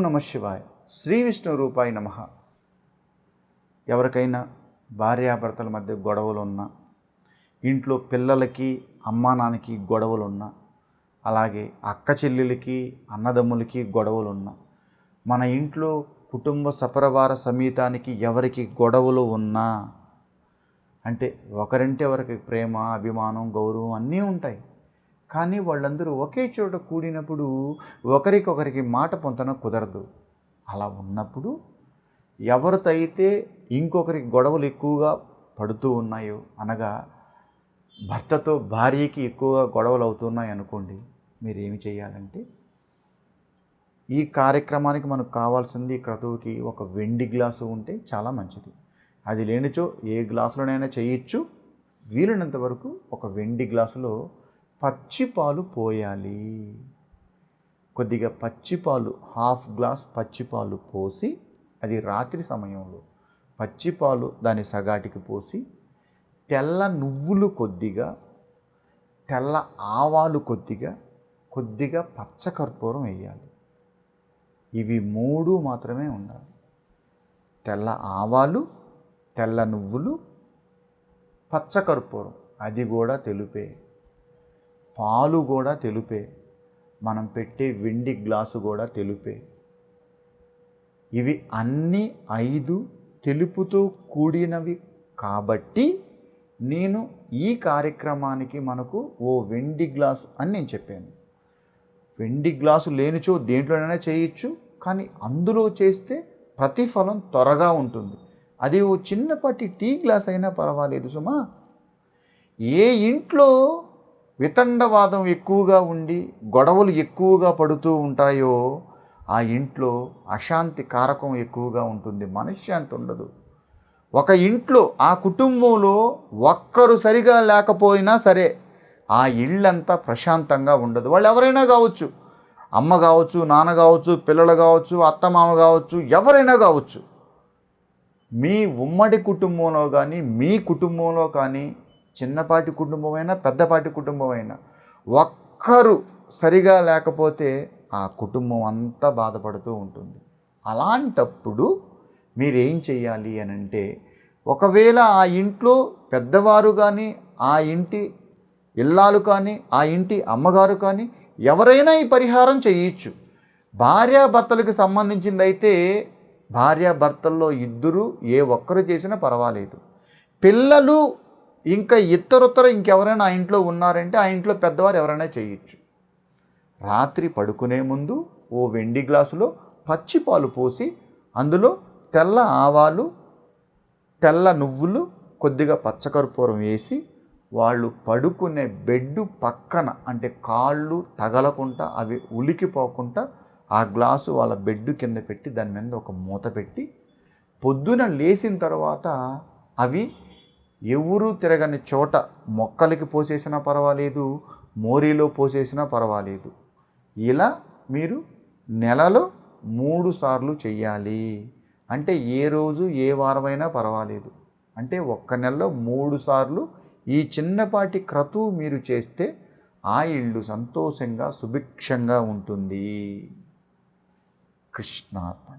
నమ శివాయ. శ్రీ విష్ణు రూపాయ నమః. ఎవరికైనా భార్యాభర్తల మధ్య గొడవలు ఉన్నా, ఇంట్లో పిల్లలకి అమ్మా నాన్నకి గొడవలు ఉన్నా, అలాగే అక్క చెల్లెలకి అన్నదమ్ములకి గొడవలు ఉన్నా, మన ఇంట్లో కుటుంబ సపరివార సమేతానికి ఎవరికి గొడవలు ఉన్నా, అంటే ఒకరంటే ఒకరికి ప్రేమ, అభిమానం, గౌరవం అన్నీ ఉంటాయి. కానీ వాళ్ళందరూ ఒకే చోట కూడినప్పుడు ఒకరికొకరికి మాట పొంతన కుదరదు. అలా ఉన్నప్పుడు ఎవరితో అయితే ఇంకొకరికి గొడవలు ఎక్కువగా పడుతూ ఉన్నాయో, అనగా భర్తతో భార్యకి ఎక్కువగా గొడవలు అవుతున్నాయి అనుకోండి, మీరు ఏమి చేయాలంటే, ఈ కార్యక్రమానికి మనకు కావాల్సింది క్రతువుకి ఒక వెండి గ్లాసు ఉంటే చాలా మంచిది. అది లేనిచో ఏ గ్లాసులోనైనా చేయొచ్చు. వీలైనంత వరకు ఒక వెండి గ్లాసులో పచ్చిపాలు పోయాలి. కొద్దిగా పచ్చిపాలు, హాఫ్ గ్లాస్ పచ్చిపాలు పోసి, అది రాత్రి సమయంలో పచ్చిపాలు దాని సగాటికి పోసి, తెల్ల నువ్వులు కొద్దిగా, తెల్ల ఆవాలు కొద్దిగా, కొద్దిగా పచ్చకర్పూరం వేయాలి. ఇవి 3 మాత్రమే ఉండాలి. తెల్ల ఆవాలు, తెల్ల నువ్వులు, పచ్చకర్పూరం, అది కూడా తెలుపే. పాలు కూడా తెలుపే. మనం పెట్టే వెండి గ్లాసు కూడా తెలుపే. ఇవి అన్నీ 5 తెలుపుతో కూడినవి కాబట్టి నేను ఈ కార్యక్రమానికి మనకు ఓ వెండి గ్లాసు అని నేను చెప్పాను. వెండి గ్లాసు లేనిచో దేంట్లోనైనా చేయొచ్చు, కానీ అందులో చేస్తే ప్రతిఫలం త్వరగా ఉంటుంది. అది ఓ చిన్నపాటి టీ గ్లాస్ అయినా పర్వాలేదు సుమా. ఏ ఇంట్లో వితండవాదం ఎక్కువగా ఉండి గొడవలు ఎక్కువగా పడుతూ ఉంటాయో ఆ ఇంట్లో అశాంతి కారకం ఎక్కువగా ఉంటుంది, మనశ్శాంతి ఉండదు. ఒక ఇంట్లో ఆ కుటుంబంలో ఒక్కరు సరిగా లేకపోయినా సరే ఆ ఇళ్ళంతా ప్రశాంతంగా ఉండదు. వాళ్ళు ఎవరైనా కావచ్చు, అమ్మ కావచ్చు, నాన్న కావచ్చు, పిల్లలు కావచ్చు, అత్తమామ కావచ్చు, ఎవరైనా కావచ్చు. మీ ఉమ్మడి కుటుంబంలో కానీ, మీ కుటుంబంలో కానీ, చిన్నపాటి కుటుంబమైనా పెద్దపాటి కుటుంబమైనా ఒక్కరు సరిగా లేకపోతే ఆ కుటుంబం అంతా బాధపడుతూ ఉంటుంది. అలాంటప్పుడు మీరేం చేయాలి అని అంటే, ఒకవేళ ఆ ఇంట్లో పెద్దవారు కానీ, ఆ ఇంటి ఇల్లాలు కానీ, ఆ ఇంటి అమ్మగారు కానీ ఎవరైనా ఈ పరిహారం చేయొచ్చు. భార్యాభర్తలకు సంబంధించింది అయితే భార్యాభర్తల్లో ఇద్దరు ఏ ఒక్కరు చేసినా పర్వాలేదు. పిల్లలు ఇంకా ఇతరుతర ఇంకెవరైనా ఆ ఇంట్లో ఉన్నారంటే ఆ ఇంట్లో పెద్దవారు ఎవరైనా చేయొచ్చు. రాత్రి పడుకునే ముందు ఓ వెండి గ్లాసులో పచ్చిపాలు పోసి, అందులో తెల్ల ఆవాలు, తెల్ల నువ్వులు, కొద్దిగా పచ్చకర్పూరం వేసి, వాళ్ళు పడుకునే బెడ్డు పక్కన, అంటే కాళ్ళు తగలకుండా అవి ఉలికిపోకుండా ఆ గ్లాసు వాళ్ళ బెడ్డు కింద పెట్టి దాని మీద ఒక మూత పెట్టి, పొద్దున లేచిన తర్వాత అవి ఎవరు తిరగని చోట మొక్కలకి పోసేసినా పర్వాలేదు, మోరీలో పోసేసినా పర్వాలేదు. ఇలా మీరు నెలలో 3 సార్లు చెయ్యాలి. అంటే ఏ రోజు ఏ వారమైనా పర్వాలేదు. అంటే ఒక్క నెలలో 3 సార్లు ఈ చిన్నపాటి క్రతువు మీరు చేస్తే ఆ ఇల్లు సంతోషంగా సుభిక్షంగా ఉంటుంది. కృష్ణార్పణ.